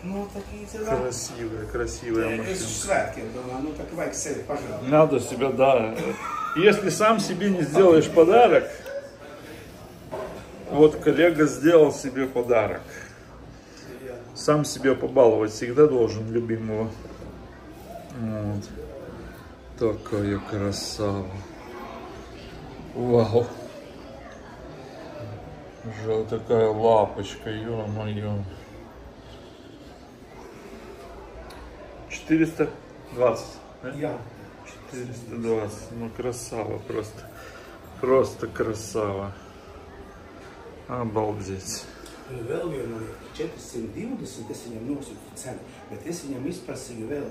Nu, такие дела. Красивая машина. Сладкие дома, ну так вайк себе, пожалуйста. Надо себе, да. Если сам себе не сделаешь подарок, вот коллега сделал себе подарок. Сам себе побаловать всегда должен любимого. Вот. Такая красава. Вау. Уже такая лапочка, ё-моё. 420. Да? Я. 420. Ну красава просто. Просто красава. Обалдеть. Vēl vienu 420, es viņam nosūtu cenu, bet es viņam izprasīju vēl,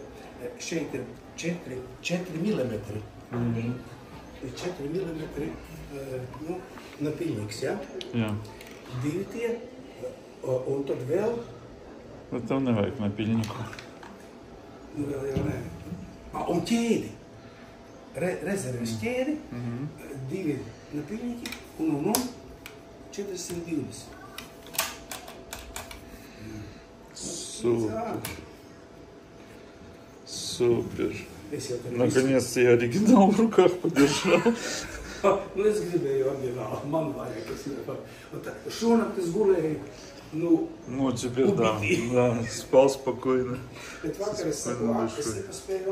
šeit ir 4 milimetri. 4 milimetri, nu, напильniks, ja? Jā. Divi tie, un tad vēl... Bet tev nevajag napilniku. Nu, vēl jau nē. Un ķēdi. Rezerves ķēdi, divi napilniki, un 420. Супер. Супер. Наконец-то я оригинал в руках подержал. Nu, es gribēju oriģinālu, man vajag, es nevaru. Šonakt es gulēju, Ну, теперь да, да, спал спокойно. Bet vakar es saku, es nepaspēju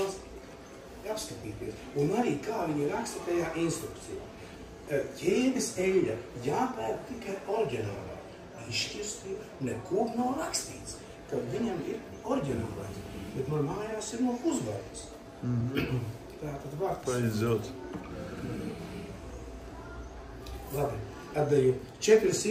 apskatīties. Un arī kā viņi raksta tajā instrukcijā. Ķēdes eļļa jāpērk tikai oriģinālā. Izšķirsti nekur nav rakstīts, ka viņam ir oriģinālais. Bet man mājās ir no pusbērtas. Tātad vārds. Paiziet. Labi, atdeju 400.